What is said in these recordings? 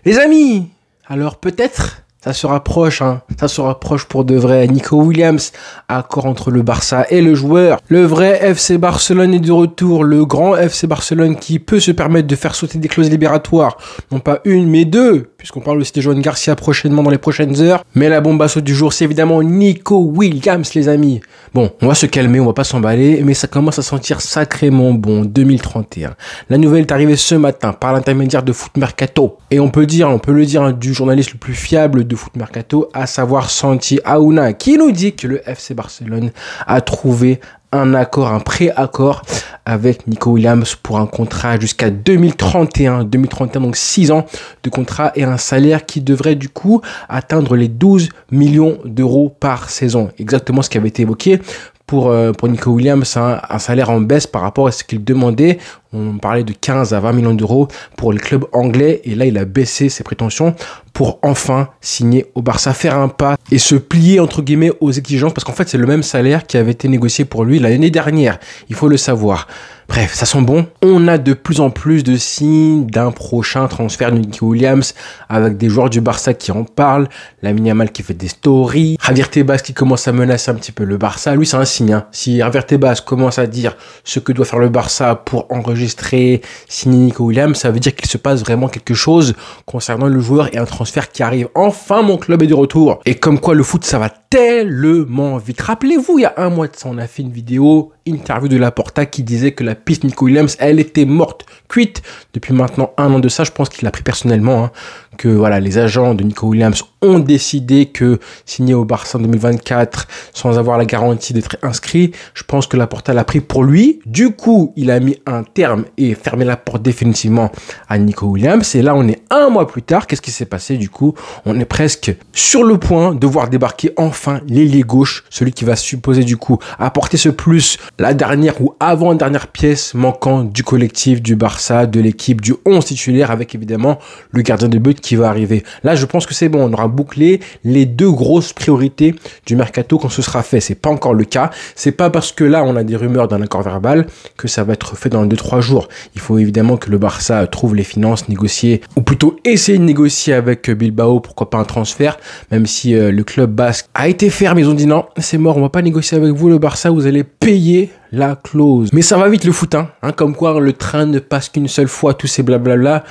Les amis, alors peut-être ça se rapproche, ça se rapproche pour de vrai. Nico Williams, accord entre le Barça et le joueur. Le vrai FC Barcelone est de retour. Le grand FC Barcelone qui peut se permettre de faire sauter des clauses libératoires. Non pas une, mais deux, puisqu'on parle aussi de Joan Garcia prochainement dans les prochaines heures. Mais la bombasso du jour, c'est évidemment Nico Williams, les amis. Bon, on va se calmer, on va pas s'emballer, mais ça commence à sentir sacrément bon. 2031. La nouvelle est arrivée ce matin par l'intermédiaire de Foot Mercato. Et on peut le dire, du journaliste le plus fiable de Foot Mercato, à savoir Santi Aouna, qui nous dit que le FC Barcelone a trouvé un accord, un pré-accord avec Nico Williams pour un contrat jusqu'à 2031, donc 6 ans de contrat et un salaire qui devrait du coup atteindre les 12 millions d'euros par saison. Exactement ce qui avait été évoqué pour Nico Williams, un salaire en baisse par rapport à ce qu'il demandait. On parlait de 15 à 20 millions d'euros pour le club anglais et là il a baissé ses prétentions pour enfin signer au Barça, faire un pas et se plier entre guillemets aux exigences parce qu'en fait c'est le même salaire qui avait été négocié pour lui l'année dernière, il faut le savoir. Bref, ça sent bon. On a de plus en plus de signes d'un prochain transfert de Nico Williams avec des joueurs du Barça qui en parlent. Lamine Yamal qui fait des stories. Javier Tebas qui commence à menacer un petit peu le Barça. Lui, c'est un signe. Si Javier Tebas commence à dire ce que doit faire le Barça pour enregistrer, signer Nico Williams, ça veut dire qu'il se passe vraiment quelque chose concernant le joueur et un transfert qui arrive. Enfin, mon club est de retour. Et comme quoi le foot, ça va tellement vite. Rappelez-vous, il y a un mois de ça, on a fait une vidéo, interview de Laporta qui disait que la piste Nico Williams, elle était morte, cuite. Depuis maintenant 1 an de ça, je pense qu'il l'a pris personnellement, que voilà, les agents de Nico Williams ont décidé que signer au Barça en 2024 sans avoir la garantie d'être inscrit, je pense que Laporta l'a pris pour lui. Du coup, il a mis un terme et fermé la porte définitivement à Nico Williams. Et là, on est 1 mois plus tard. Qu'est-ce qui s'est passé du coup? On est presque sur le point de voir débarquer enfin l'ailier gauche, celui qui va supposer du coup apporter ce plus, la dernière ou avant-dernière pièce manquant du collectif du Barça, de l'équipe, du 11 titulaire avec évidemment le gardien de but qui va arriver. Là, je pense que c'est bon, on aura bouclé les 2 grosses priorités du mercato quand ce sera fait. C'est pas encore le cas. C'est pas parce que là, on a des rumeurs d'un accord verbal que ça va être fait dans 2-3 jours. Il faut évidemment que le Barça trouve les finances, négocier, ou plutôt essayer de négocier avec Bilbao, pourquoi pas un transfert, même si le club basque a été ferme. Ils ont dit non, c'est mort, on va pas négocier avec vous le Barça, vous allez payer la clause. Mais ça va vite le foot, comme quoi le train ne passe qu'une seule fois, tous ces blablabla.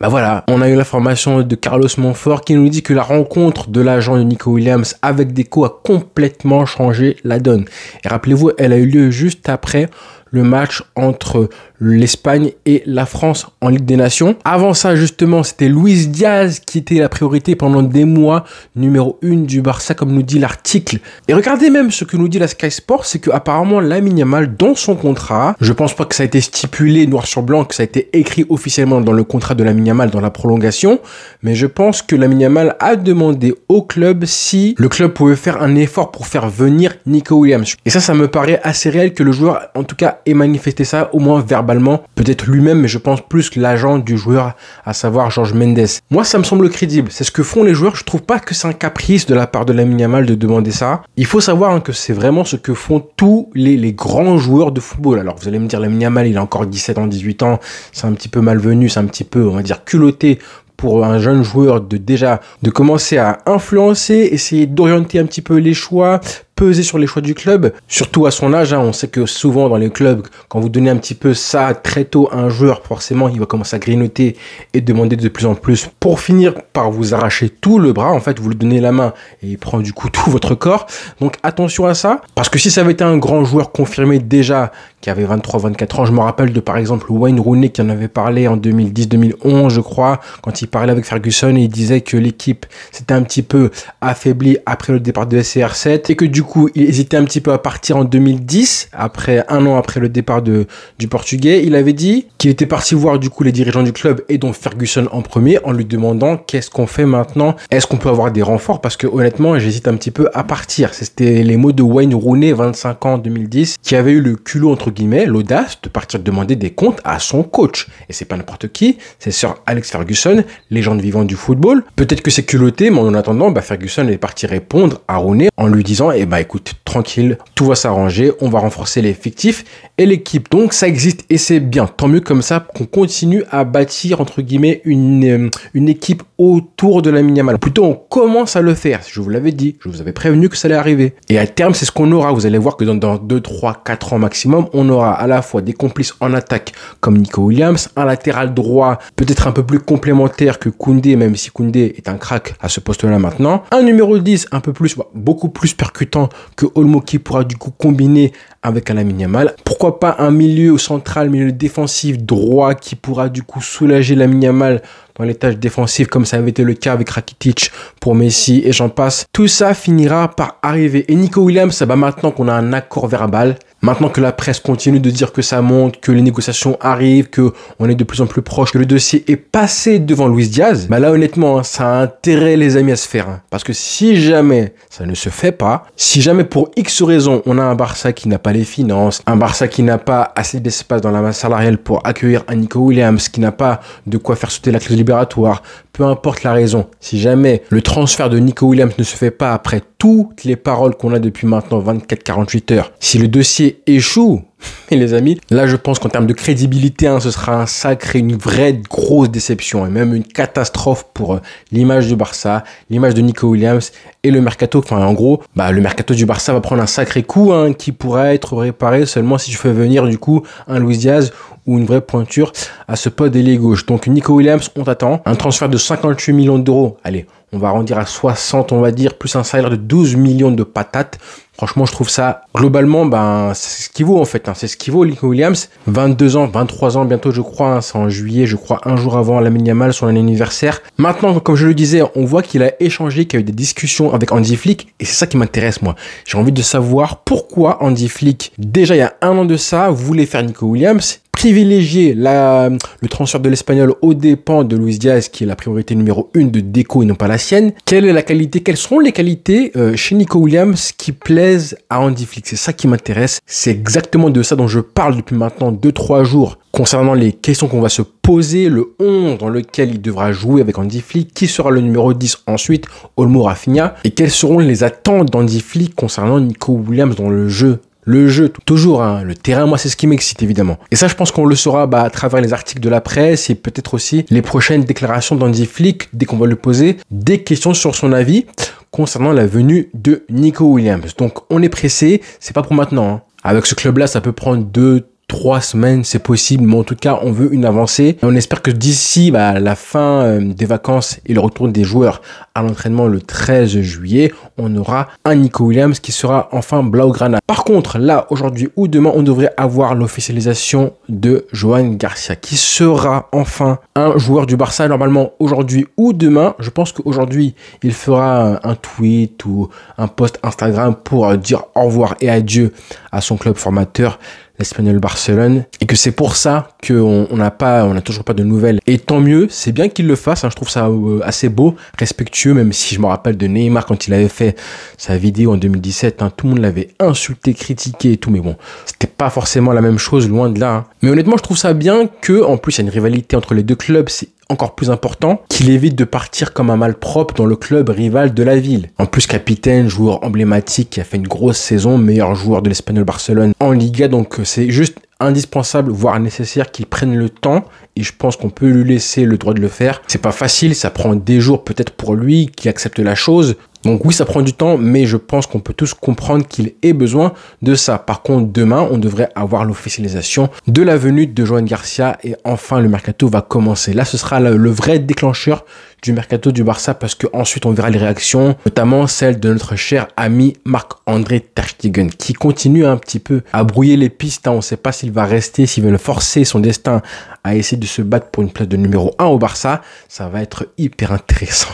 Bah voilà, on a eu l'information de Carlos Monfort qui nous dit que la rencontre de l'agent de Nico Williams avec Deco a complètement changé la donne. Et rappelez-vous, elle a eu lieu juste après le match entre l'Espagne et la France en Ligue des Nations. Avant ça, justement, c'était Luis Diaz qui était la priorité pendant des mois, numéro 1 du Barça, comme nous dit l'article. Et regardez même ce que nous dit la Sky Sport, c'est que apparemment Lamine Yamal, dans son contrat, je pense pas que ça a été stipulé noir sur blanc, que ça a été écrit officiellement dans le contrat de Lamine Yamal dans la prolongation, mais je pense que Lamine Yamal a demandé au club si le club pouvait faire un effort pour faire venir Nico Williams. Et ça me paraît assez réel que le joueur, en tout cas, ait manifesté ça, au moins verbalement, peut-être lui-même, mais je pense plus que l'agent du joueur, à savoir Jorge Mendes. Moi, ça me semble crédible. C'est ce que font les joueurs. Je trouve pas que c'est un caprice de la part de Lamine Yamal de demander ça. Il faut savoir que c'est vraiment ce que font tous les grands joueurs de football. Alors, vous allez me dire, Lamine Yamal, il a encore 17 ans, 18 ans. C'est un petit peu malvenu, c'est un petit peu, on va dire, culotté pour un jeune joueur de commencer à influencer, essayer d'orienter un petit peu les choix, peser sur les choix du club, surtout à son âge. On sait que souvent dans les clubs, quand vous donnez un petit peu ça très tôt à un joueur, forcément il va commencer à grignoter et demander de plus en plus pour finir par vous arracher tout le bras. En fait, vous lui donnez la main et il prend du coup tout votre corps. Donc attention à ça, parce que si ça avait été un grand joueur confirmé déjà, qui avait 23-24 ans, je me rappelle de par exemple Wayne Rooney qui en avait parlé en 2010-2011 je crois, quand il parlait avec Ferguson et il disait que l'équipe s'était un petit peu affaiblie après le départ de SCR7 et que du coup il hésitait un petit peu à partir en 2010, après 1 an après le départ du Portugais. Il avait dit qu'il était parti voir du coup les dirigeants du club et donc Ferguson en premier en lui demandant qu'est-ce qu'on fait maintenant, est-ce qu'on peut avoir des renforts, parce que honnêtement j'hésite un petit peu à partir. C'était les mots de Wayne Rooney, 25 ans en 2010, qui avait eu le culot entre guillemets, l'audace de partir demander des comptes à son coach. Et c'est pas n'importe qui, c'est Sir Alex Ferguson, légende vivante du football. Peut-être que c'est culotté, mais en attendant, Ferguson est parti répondre à Rooney en lui disant, bah écoute, tranquille, tout va s'arranger, on va renforcer l'effectif et l'équipe. Donc ça existe et c'est bien. Tant mieux comme ça qu'on continue à bâtir, entre guillemets, une équipe autour de Lamine Yamal. Plutôt, on commence à le faire. Je vous l'avais dit, je vous avais prévenu que ça allait arriver. Et à terme, c'est ce qu'on aura. Vous allez voir que dans 2, 3, 4 ans maximum, on aura à la fois des complices en attaque comme Nico Williams, un latéral droit peut-être un peu plus complémentaire que Koundé, même si Koundé est un crack à ce poste-là maintenant. Un numéro 10 un peu plus, beaucoup plus percutant que Olmo qui pourra du coup combiner avec un Lamine Yamal. Pourquoi pas un milieu central, milieu défensif droit qui pourra du coup soulager Lamine Yamal dans les tâches défensives comme ça avait été le cas avec Rakitic pour Messi et j'en passe. Tout ça finira par arriver. Et Nico Williams, bah maintenant qu'on a un accord verbal, maintenant que la presse continue de dire que ça monte, que les négociations arrivent, que on est de plus en plus proche, que le dossier est passé devant Luis Diaz, bah là honnêtement, ça a intérêt les amis à se faire. Parce que si jamais ça ne se fait pas, si jamais pour X raison, on a un Barça qui n'a pas les finances, un Barça qui n'a pas assez d'espace dans la masse salariale pour accueillir un Nico Williams, qui n'a pas de quoi faire sauter la clause libératoire, peu importe la raison, si jamais le transfert de Nico Williams ne se fait pas après toutes les paroles qu'on a depuis maintenant 24-48 heures, si le dossier échoue, et les amis, là je pense qu'en termes de crédibilité, ce sera une vraie grosse déception et même une catastrophe pour l'image du Barça, l'image de Nico Williams et le mercato. Enfin en gros, le mercato du Barça va prendre un sacré coup qui pourrait être réparé seulement si je fais venir du coup un Luis Diaz ou une vraie pointure à ce poste d'ailier gauche. Donc Nico Williams, on t'attend. Un transfert de 58 millions d'euros. Allez, on va arrondir à 60, on va dire, plus un salaire de 12 millions de patates. Franchement, je trouve ça, globalement, c'est ce qu'il vaut en fait. C'est ce qu'il vaut, Nico Williams. 22 ans, 23 ans bientôt, je crois. C'est en juillet, je crois, un jour avant Lamine Yamal, son anniversaire. Maintenant, comme je le disais, on voit qu'il a échangé, qu'il y a eu des discussions avec Hansi Flick. Et c'est ça qui m'intéresse, moi. J'ai envie de savoir pourquoi Hansi Flick, déjà il y a un an de ça, voulait faire Nico Williams, privilégier le transfert de l'Espagnol aux dépens de Luis Diaz, qui est la priorité numéro 1 de Deco et non pas la sienne. Quelle est la qualité, quelles sont les qualités chez Nico Williams qui plaisent à Hansi Flick? C'est ça qui m'intéresse. C'est exactement de ça dont je parle depuis maintenant 2-3 jours concernant les questions qu'on va se poser, le 11 dans lequel il devra jouer avec Hansi Flick, qui sera le numéro 10 ensuite, Olmo, Rafinha, et quelles seront les attentes d'Hansi Flick concernant Nico Williams dans le jeu. Le jeu, toujours, le terrain, moi, c'est ce qui m'excite, évidemment. Et ça, je pense qu'on le saura à travers les articles de la presse et peut-être aussi les prochaines déclarations d'Hansi Flick, dès qu'on va lui poser des questions sur son avis concernant la venue de Nico Williams. Donc, on est pressé, c'est pas pour maintenant. Avec ce club-là, ça peut prendre 2-3 semaines, c'est possible, mais en tout cas, on veut une avancée. Et on espère que d'ici la fin des vacances et le retour des joueurs à l'entraînement le 13 juillet, on aura un Nico Williams qui sera enfin Blaugrana. Par contre, là, aujourd'hui ou demain, on devrait avoir l'officialisation de Johan Garcia, qui sera enfin un joueur du Barça. Normalement, aujourd'hui ou demain, je pense qu'aujourd'hui, il fera un tweet ou un post Instagram pour dire au revoir et adieu à son club formateur, l'Espagnol Barcelone, et que c'est pour ça qu'on n'a toujours pas de nouvelles. Et tant mieux, c'est bien qu'il le fasse, je trouve ça assez beau, respectueux, même si je me rappelle de Neymar quand il avait fait sa vidéo en 2017, tout le monde l'avait insulté, critiqué et tout, mais bon, c'était pas forcément la même chose, loin de là. Mais honnêtement, je trouve ça bien que, en plus, il y a une rivalité entre les deux clubs, c'est encore plus important, qu'il évite de partir comme un malpropre dans le club rival de la ville. En plus, capitaine, joueur emblématique qui a fait une grosse saison, meilleur joueur de l'Espagnol Barcelone en Liga, donc c'est juste indispensable, voire nécessaire qu'il prenne le temps, et je pense qu'on peut lui laisser le droit de le faire. C'est pas facile, ça prend des jours peut-être pour lui qui accepte la chose. Donc oui, ça prend du temps, mais je pense qu'on peut tous comprendre qu'il ait besoin de ça. Par contre, demain, on devrait avoir l'officialisation de la venue de Johan Garcia et enfin, le mercato va commencer. Là, ce sera le vrai déclencheur du mercato du Barça parce que ensuite on verra les réactions, notamment celle de notre cher ami Marc-André Ter Stegen qui continue un petit peu à brouiller les pistes. On ne sait pas s'il va rester, s'il va forcer son destin à essayer de se battre pour une place de numéro 1 au Barça. Ça va être hyper intéressant.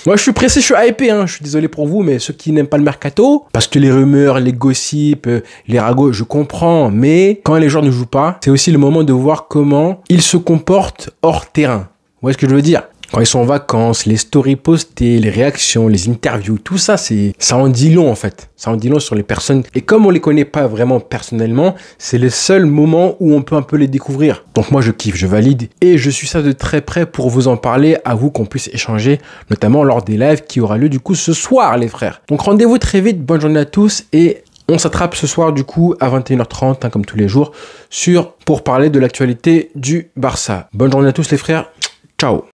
Moi, je suis pressé, je suis hypé. Je suis désolé pour vous, mais ceux qui n'aiment pas le mercato, parce que les rumeurs, les gossips, les ragots, je comprends. Mais quand les joueurs ne jouent pas, c'est aussi le moment de voir comment ils se comportent hors terrain. Vous voyez ce que je veux dire ? Quand ils sont en vacances, les stories postées, les réactions, les interviews, tout ça, ça en dit long en fait. Ça en dit long sur les personnes. Et comme on les connaît pas vraiment personnellement, c'est le seul moment où on peut un peu les découvrir. Donc moi je kiffe, je valide et je suis ça de très près pour vous en parler, à vous qu'on puisse échanger, notamment lors des lives qui aura lieu du coup ce soir les frères. Donc rendez-vous très vite, bonne journée à tous et on s'attrape ce soir du coup à 21h30 comme tous les jours pour parler de l'actualité du Barça. Bonne journée à tous les frères, ciao.